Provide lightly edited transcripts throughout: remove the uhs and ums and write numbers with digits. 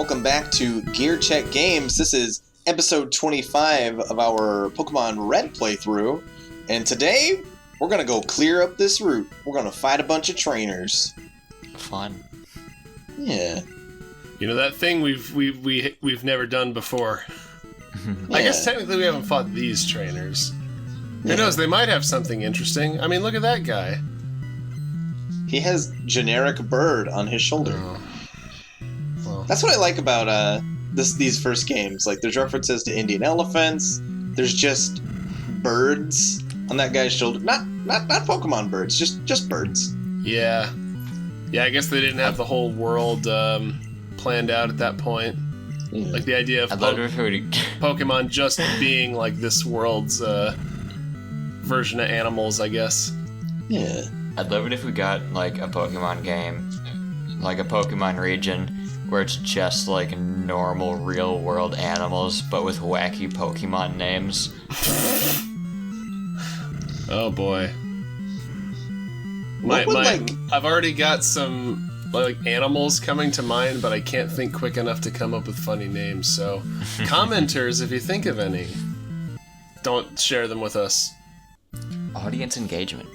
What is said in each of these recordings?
Welcome back to Gear Check Games. This is episode 25 of our Pokemon Red playthrough. And today, we're going to go clear up this route. We're going to fight a bunch of trainers. Fun. Yeah. You know, that thing we've never done before. Yeah. I guess technically we haven't fought these trainers. Who knows, they might have something interesting. I mean, look at that guy. He has generic bird on his shoulder. Oh. Well, That's what I like about these first games. Like, there's references to Indian elephants. There's just birds on that guy's shoulder. Not Pokemon birds, just birds. yeah. Yeah, I guess they didn't have the whole world planned out at that point. Yeah. Like the idea of Pokemon just being like this world's version of animals, I guess. Yeah. I'd love it if we got like a Pokemon game, like a Pokemon region, where it's just like normal real world animals, but with wacky Pokemon names. Oh boy. I've already got some like animals coming to mind, but I can't think quick enough to come up with funny names. So, commenters, if you think of any, don't share them with us. Audience engagement.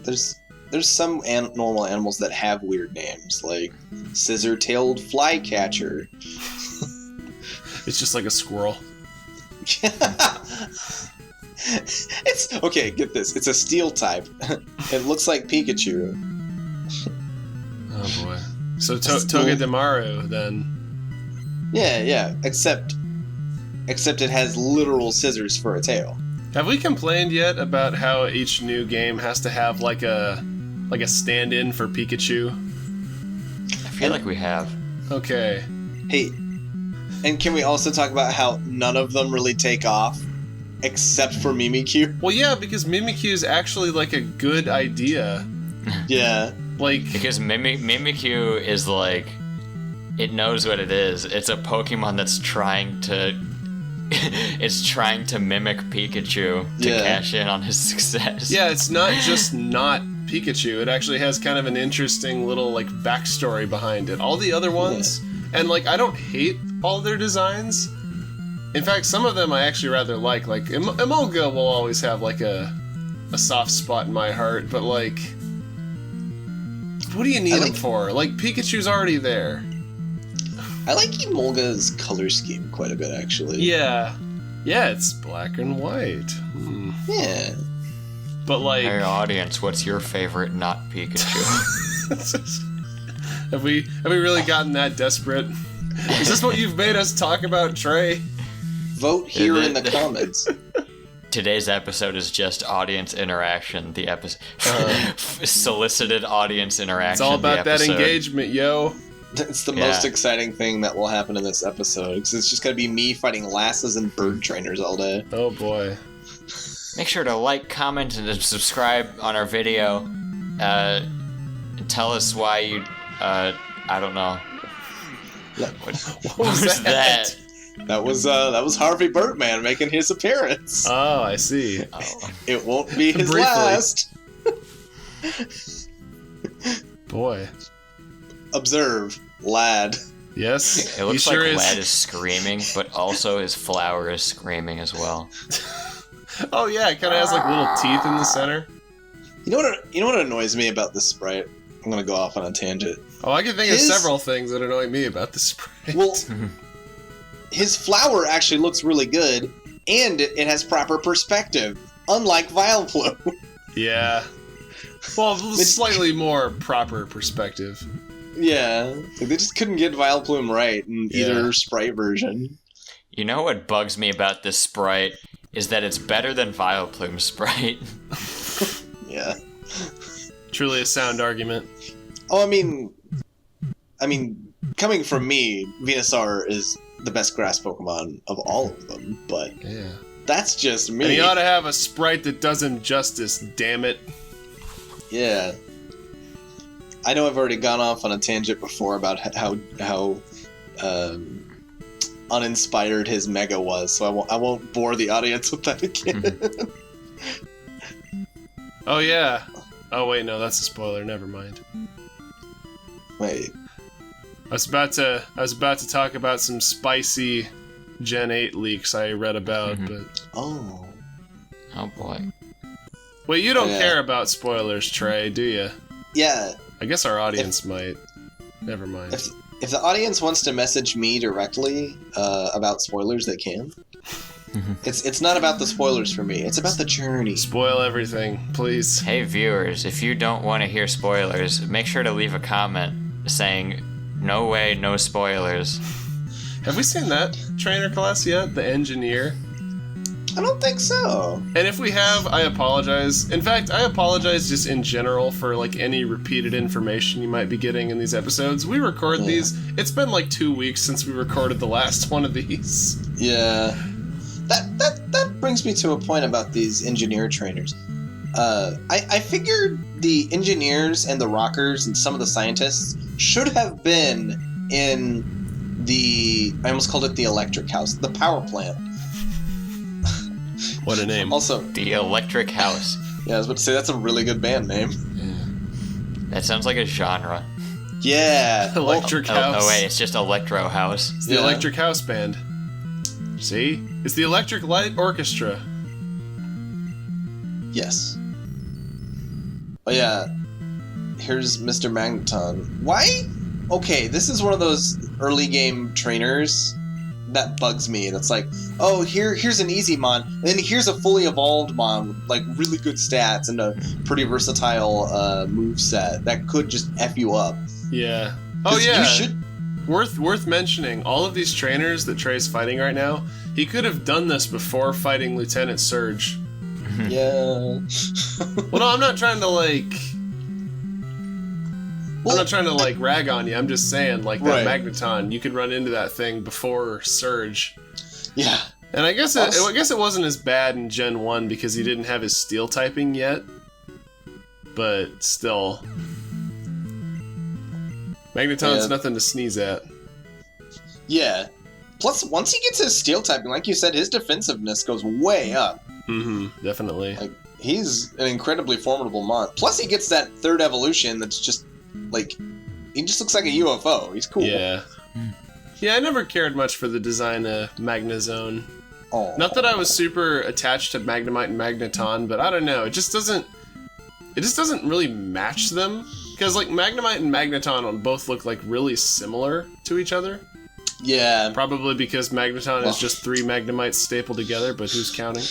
There's some normal animals that have weird names, like scissor-tailed flycatcher. It's just like a squirrel. It's okay. Get this. It's a steel type. It looks like Pikachu. Oh boy. So Togedemaru then. Yeah. Except it has literal scissors for a tail. Have we complained yet about how each new game has to have like a stand-in for Pikachu? I feel like we have. Okay. Hey, and can we also talk about how none of them really take off, except for Mimikyu? Well, yeah, because Mimikyu is actually like a good idea. Yeah. Like, Because Mimikyu is like, it knows what it is. It's a Pokemon that's trying to mimic Pikachu to cash in on his success. yeah, it's not just not Pikachu. It actually has kind of an interesting little like backstory behind it. All the other ones, and like I don't hate all their designs. In fact, some of them I actually rather like. Like Emolga will always have like a soft spot in my heart, but like, what do you need him for? Like Pikachu's already there. I like Emolga's color scheme quite a bit, actually. Yeah, it's black and white. Yeah. But like, Hey audience, what's your favorite not Pikachu? have we really gotten that desperate? Is this what you've made us talk about, Trey? Vote here in the comments. Today's episode is just audience interaction. The episode solicited audience interaction. It's all about that engagement, yo. It's the most exciting thing that will happen in this episode, because it's just going to be me fighting lasses and bird trainers all day. Oh boy. Make sure to like, comment, and subscribe on our video. Tell us why you, I don't know. What was that? That was Harvey Birdman making his appearance. Oh, I see. Oh. It won't be his Briefly. last. Boy. Observe, lad. Yes. It looks he sure like is. Lad is screaming, but also his flower is screaming as well. Oh yeah, it kind of has like little teeth in the center. You know what annoys me about this sprite? I'm gonna go off on a tangent. Oh, I can think of several things that annoy me about the sprite. Well, his flower actually looks really good, and it has proper perspective, unlike Vileplume. Yeah. Well, slightly more proper perspective. Yeah, they just couldn't get Vileplume right in either sprite version. You know what bugs me about this sprite is that it's better than Vileplume's sprite. Yeah. Truly a sound argument. Oh, I mean, coming from me, Venusaur is the best grass Pokemon of all of them, but Yeah. that's just me. And he ought to have a sprite that does him justice, damn it. Yeah. I know I've already gone off on a tangent before about how uninspired his Mega was, so I won't bore the audience with that again. Oh yeah. Oh wait, no, that's a spoiler. Never mind. Wait. I was about to talk about some spicy Gen 8 leaks I read about, but Oh boy. wait, you don't care about spoilers, Trey, do you? yeah. I guess our audience might. Never mind. If the audience wants to message me directly about spoilers, they can. It's not about the spoilers for me. It's about the journey. Spoil everything, please. Hey viewers, if you don't want to hear spoilers, make sure to leave a comment saying, "No way, no spoilers." Have we seen that trainer class yet? The engineer? I don't think so. And if we have, I apologize. In fact, I apologize just in general for like any repeated information you might be getting in these episodes. We record these. It's been like 2 weeks since we recorded the last one of these. Yeah. That brings me to a point about these engineer trainers. I figured the engineers and the rockers and some of the scientists should have been in I almost called it the electric house, the power plant. What a name. Also, The Electric House. yeah, I was about to say that's a really good band name. That sounds like a genre. Yeah. Electric House. Oh wait, it's just Electro House. It's the Electric House Band. See? It's the Electric Light Orchestra. Yes. Oh yeah. Here's Mr. Magneton. Why? Okay, this is one of those early game trainers that bugs me. That's like, oh, here's an easy mon, and then here's a fully evolved mon with like really good stats and a pretty versatile move set that could just F you up. Yeah. Oh 'Cause yeah. You should. Worth mentioning, all of these trainers that Trey's fighting right now, he could have done this before fighting Lieutenant Surge. Yeah. Well, no, I'm not trying to rag on you. I'm just saying, like, that Right. Magneton, you could run into that thing before Surge. Yeah. And I guess it wasn't as bad in Gen 1 because he didn't have his steel typing yet. But still. Magneton's nothing to sneeze at. Yeah. Plus, once he gets his steel typing, like you said, his defensiveness goes way up. Mm-hmm, definitely. Like, he's an incredibly formidable mon. Plus, he gets that third evolution that's just, like, he just looks like a UFO. He's cool. Yeah. Yeah, I never cared much for the design of Magnezone. Oh. Not that I was super attached to Magnemite and Magneton, but I don't know. It just doesn't really match them. Because, like, Magnemite and Magneton both look, like, really similar to each other. Yeah. Probably because Magneton is just 3 Magnemites stapled together, but who's counting?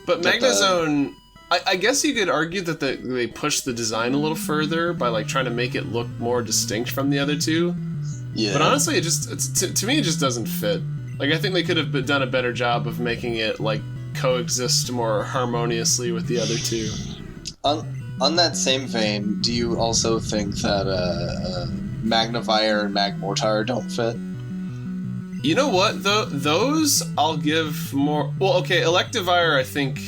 But Magnezone, I guess you could argue that they pushed the design a little further by, like, trying to make it look more distinct from the other two. Yeah. But honestly, to me, it just doesn't fit. Like, I think they could have done a better job of making it, like, coexist more harmoniously with the other two. On that same vein, do you also think that Magnifier and Magmortar don't fit? You know what, though? Those I'll give more... Well, okay, Electivire, I think...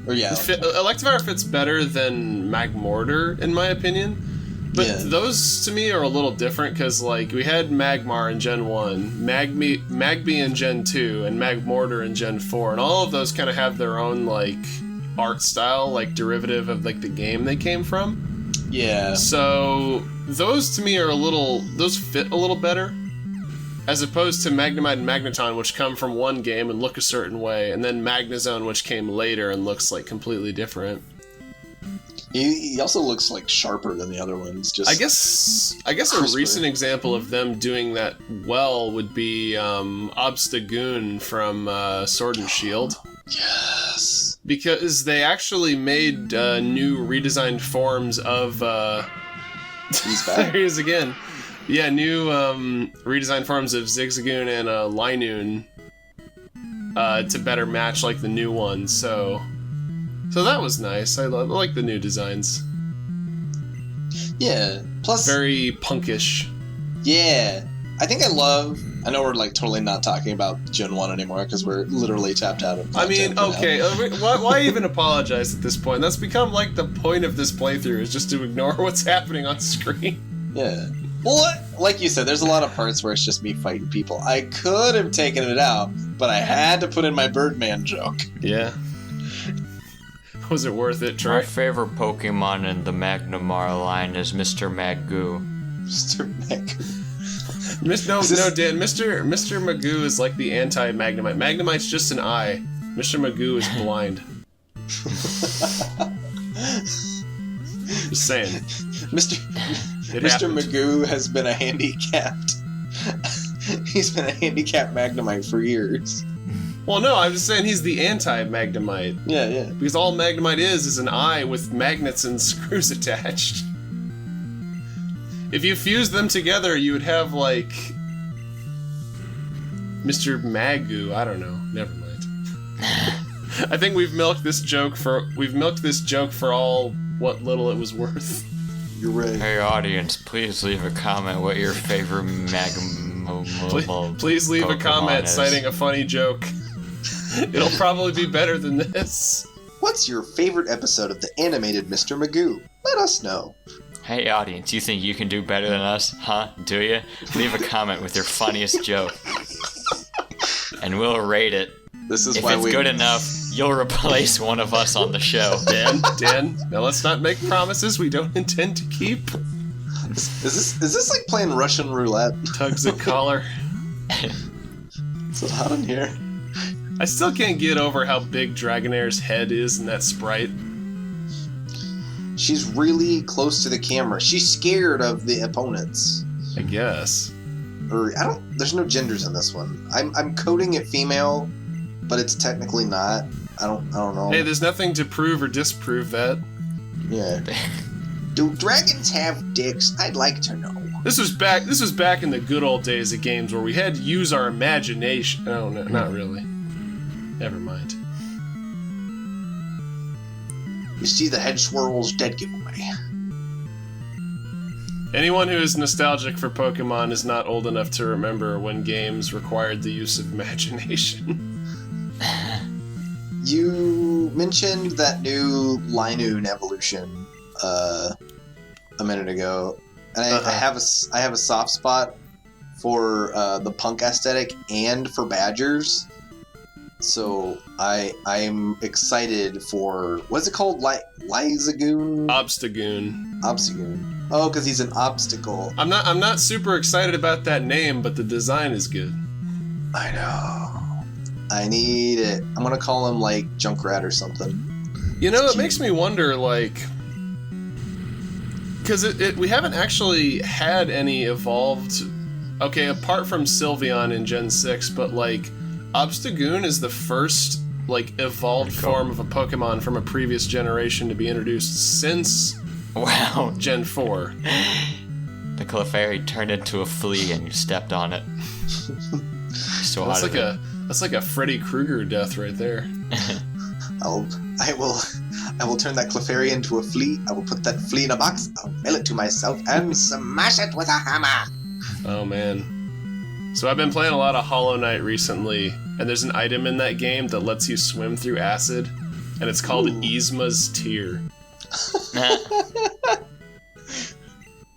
Or yeah. Electivire fits better than Magmortar, in my opinion. But those, to me, are a little different, because, like, we had Magmar in Gen 1, Magby in Gen 2, and Magmortar in Gen 4, and all of those kind of have their own, like, art style, like, derivative of, like, the game they came from. Yeah. So, those, to me, those fit a little better, as opposed to Magnemite and Magneton, which come from one game and look a certain way, and then Magnezone, which came later and looks, like, completely different. He also looks like sharper than the other ones. Just I guess crisper. A recent example of them doing that well would be Obstagoon from Sword and Shield. Yes. Because they actually made new redesigned forms of... He's back. There he is again. Yeah, new redesigned forms of Zigzagoon and Linoon to better match like the new ones. So that was nice. I like the new designs. Yeah. Plus, Very punkish. yeah. I know we're like totally not talking about Gen 1 anymore because we're literally tapped out of I mean, content for now. okay, why even apologize at this point? That's become like the point of this playthrough, is just to ignore what's happening on screen. Yeah. Well, like you said, there's a lot of parts where it's just me fighting people. I could have taken it out, but I had to put in my Birdman joke. Yeah. Was it worth it, My Trey? favorite Pokemon in the Magnemar line is Mr. Magoo. Mr. Magoo. No, Dan. Mr. Magoo is like the anti-Magnemite. Magnemite's just an eye. Mr. Magoo is blind. Just saying. Mr. Magoo has been a handicapped. He's been a handicapped Magnemite for years. Well, no, I'm just saying he's the anti-Magnemite. Yeah. Because all Magnemite is an eye with magnets and screws attached. If you fuse them together, you would have, like... Mr. Magoo. I don't know. Never mind. I think we've milked this joke for all what little it was worth. You're right. Hey audience, please leave a comment what your favorite Please leave a Pokemon comment is. citing a funny joke. It'll probably be better than this. What's your favorite episode of the animated Mr. Magoo? Let us know. Hey audience, you think you can do better than us? Huh? Do you? Leave a comment with your funniest joke. And we'll rate it. This is If why it's good enough, you'll replace one of us on the show. Dan, now let's not make promises we don't intend to keep. Is this like playing Russian roulette? Tugs at collar. It's so hot in here. I still can't get over how big Dragonair's head is in that sprite. She's really close to the camera. She's scared of the opponents. I guess. Or there's no genders in this one. I'm coding it female, but it's technically not. I don't know. Hey, there's nothing to prove or disprove that. Yeah. Do dragons have dicks? I'd like to know. This was back in the good old days of games where we had to use our imagination. Oh, no, not really. Never mind. You see the head swirls dead giveaway. Anyone who is nostalgic for Pokemon is not old enough to remember when games required the use of imagination. You mentioned that new Linoon evolution a minute ago, and I have a soft spot for the punk aesthetic and for badgers. So I'm excited for, what's it called? Lyzagoon? Obstagoon. Oh, because he's an obstacle. I'm not super excited about that name, but the design is good. I know. I need it. I'm gonna call him like Junkrat or something. You know, it makes me wonder, like, because we haven't actually had any evolved. Okay, apart from Sylveon in Gen 6, but like, Obstagoon is the first like evolved form of a Pokemon from a previous generation to be introduced since Gen 4. The Clefairy turned into a flea and you stepped on it. That's like a Freddy Krueger death right there. I will turn that Clefairy into a flea. I will put that flea in a box. I'll mail it to myself and smash it with a hammer. Oh man. So I've been playing a lot of Hollow Knight recently, and there's an item in that game that lets you swim through acid, and it's called Yzma's Tear.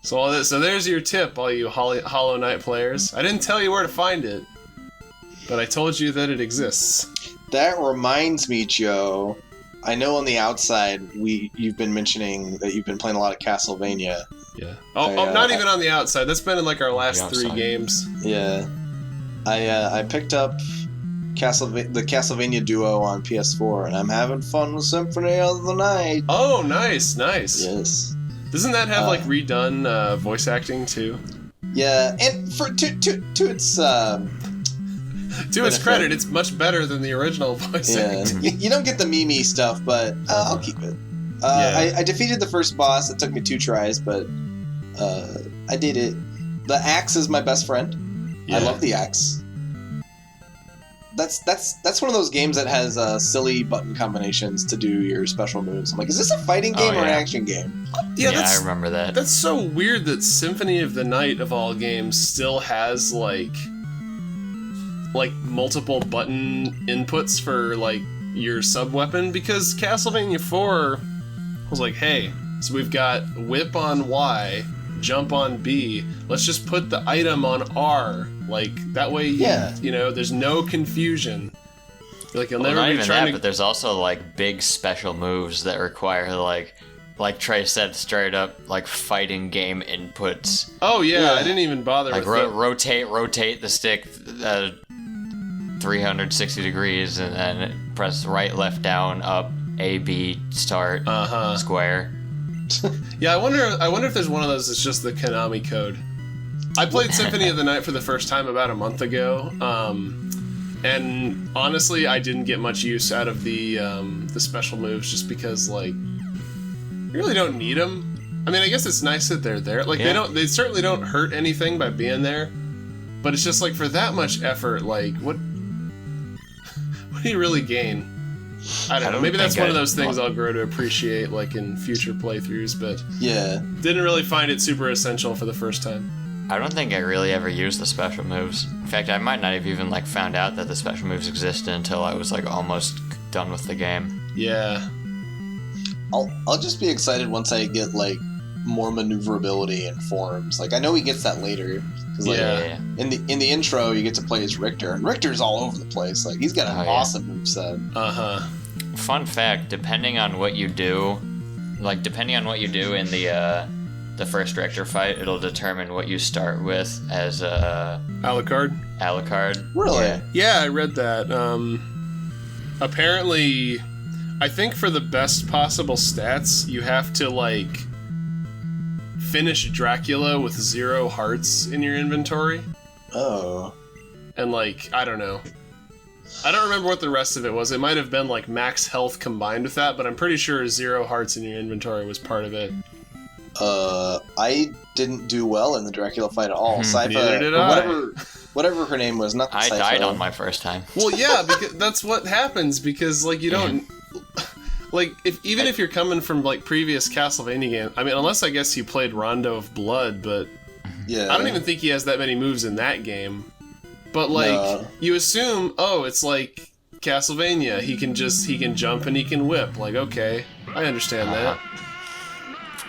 So there's your tip, all you Hollow Knight players. I didn't tell you where to find it, but I told you that it exists. That reminds me, Joe. I know on the outside you've been mentioning that you've been playing a lot of Castlevania. Yeah. Not even on the outside. That's been in like our last 3 games. Yeah. I picked up the Castlevania Duo on PS4, and I'm having fun with Symphony of the Night. Oh, nice. Yes. Doesn't that have like redone voice acting too? Yeah, and to its to its credit, it's much better than the original voice acting. You don't get the Mimi stuff, but I'll keep it. I defeated the first boss. It took me 2 tries, but I did it. The axe is my best friend. Yeah. I love the axe. That's one of those games that has silly button combinations to do your special moves. I'm like, is this a fighting game or an action game? Yeah, I remember that. That's so weird that Symphony of the Night of all games still has like multiple button inputs for like your sub weapon, because Castlevania 4 was like, hey, so we've got whip on Y, jump on B, let's just put the item on R, like that way you know there's no confusion. Like you'll never not be even trying that, but there's also like big special moves that require like like Trey said, straight up like fighting game inputs. Oh yeah, I didn't even bother Like with rotate the stick 360 degrees, and then press right, left, down, up, A, B, start, square. Yeah, I wonder if there's one of those that's just the Konami code. I played Symphony of the Night for the first time about a month ago, and honestly, I didn't get much use out of the special moves just because, like, you really don't need them. I mean, I guess it's nice that they're there. Like, they certainly don't hurt anything by being there, but it's just like for that much effort, like, what do you really gain? I don't know. Maybe that's one of those things I'll grow to appreciate, like, in future playthroughs, but didn't really find it super essential for the first time. I don't think I really ever used the special moves. In fact, I might not have even like found out that the special moves existed until I was like almost done with the game. Yeah. I'll just be excited once I get like more maneuverability in forms. Like I know he gets that later. Like, in the intro, you get to play as Richter, and Richter's all over the place. Like he's got an awesome moveset. Fun fact: depending on what you do in the first Richter fight, it'll determine what you start with as Alucard. Really? Yeah, I read that. Apparently, I think for the best possible stats, you have to like finish Dracula with 0 hearts in your inventory. Oh. And like, I don't know. I don't remember what the rest of it was. It might have been like max health combined with that, but I'm pretty sure 0 hearts in your inventory was part of it. I didn't do well in the Dracula fight at all. Neither did I. Whatever her name was, not the I Sypha. died on my first time. Well, yeah, because that's what happens, because like you don't like if you're coming from like previous Castlevania games. I mean, unless I guess you played Rondo of Blood, but I don't even think he has that many moves in that game. But like you assume, it's like Castlevania. He can jump and he can whip. Like, okay, I understand that.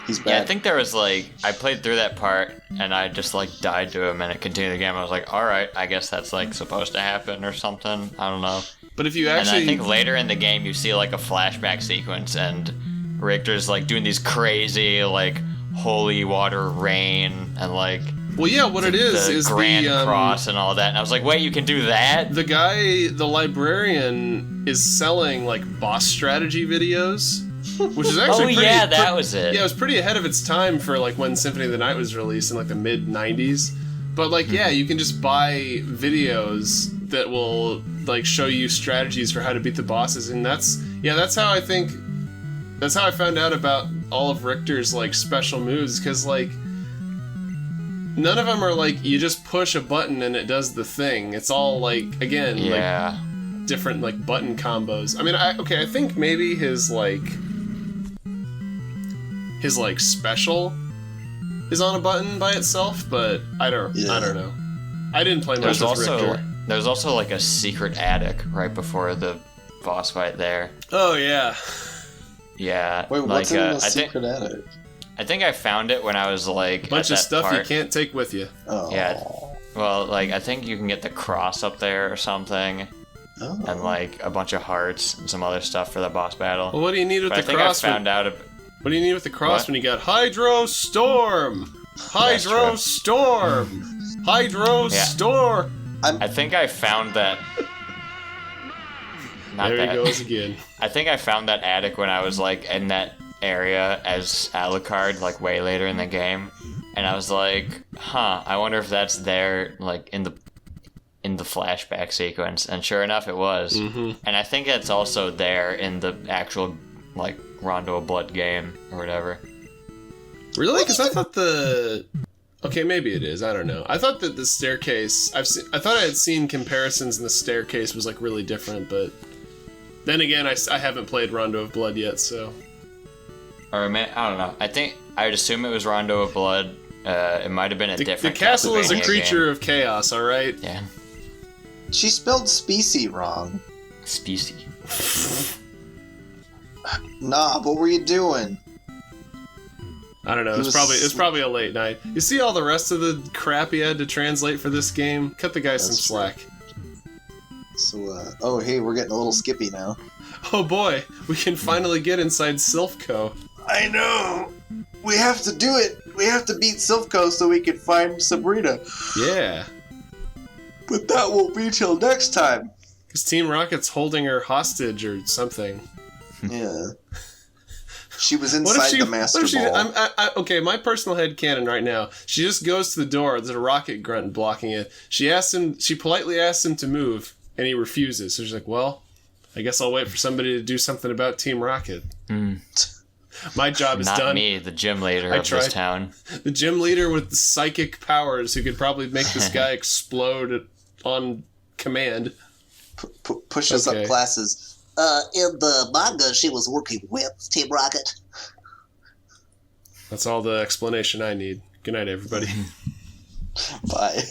He's back. Yeah, I think there was like I played through that part and I just like died to him and it continued the game. I was like, all right, I guess that's like supposed to happen or something. I don't know. But if you actually, and I think later in the game you see like a flashback sequence and Richter's like doing these crazy like holy water rain and like. Well, yeah, what it is Grand Cross and all that. And I was like, wait, you can do that? The guy, the librarian, is selling like boss strategy videos. Which is actually that was it. Yeah, it was pretty ahead of its time for like when Symphony of the Night was released in like the mid 90s. But like you can just buy videos that will like show you strategies for how to beat the bosses, and that's how I found out about all of Richter's like special moves, because like none of them are like you just push a button and it does the thing. It's all like like different like button combos. I mean, I think maybe his special is on a button by itself, but I don't know. I didn't play much with Richter. There's also like a secret attic right before the boss fight there. Oh yeah. Yeah. Wait, what's in the secret attic? I think I found it when I was like bunch of stuff you can't take with you. Oh. Yeah. Well, like I think you can get the cross up there or something. Oh. And like a bunch of hearts and some other stuff for the boss battle. Well, what do you need with but the I cross? Think I found out. What do you need with the cross when you got Hydro Storm? Hydro Storm! Hydro Storm! I think I found that. There he goes again. I think I found that attic when I was like in that area as Alucard, like way later in the game, and I was like, I wonder if that's there, like in the flashback sequence. And sure enough, it was. And I think it's also there in the actual like Rondo of Blood game or whatever. Really? Because I thought okay, maybe it is. I don't know. I thought that the staircase. I thought I had seen comparisons, and the staircase was like really different. But then again, I haven't played Rondo of Blood yet, so. Or I don't know. I think I'd assume it was Rondo of Blood. It might have been a different. The castle is a creature game. of chaos. All right. Yeah. She spelled specie wrong. Specie. Nah, what were you doing? I don't know. It's probably a late night. You see all the rest of the crap he had to translate for this game? Cut the guy some slack. So, hey, we're getting a little skippy now. Oh boy, we can finally get inside Silphco. I know. We have to do it. We have to beat Silph so we can find Sabrina. Yeah. But that won't be till next time. Because Team Rocket's holding her hostage or something. Yeah. She was inside the Master Ball. Okay, my personal headcanon right now. She just goes to the door. There's a Rocket grunt blocking it. She politely asks him to move, and he refuses. So she's like, well, I guess I'll wait for somebody to do something about Team Rocket. My job is Not done. Not me, the gym leader of this town. The gym leader with the psychic powers who could probably make this guy explode on command. Push us up classes. In the manga, she was working with Team Rocket. That's all the explanation I need. Good night, everybody. Bye.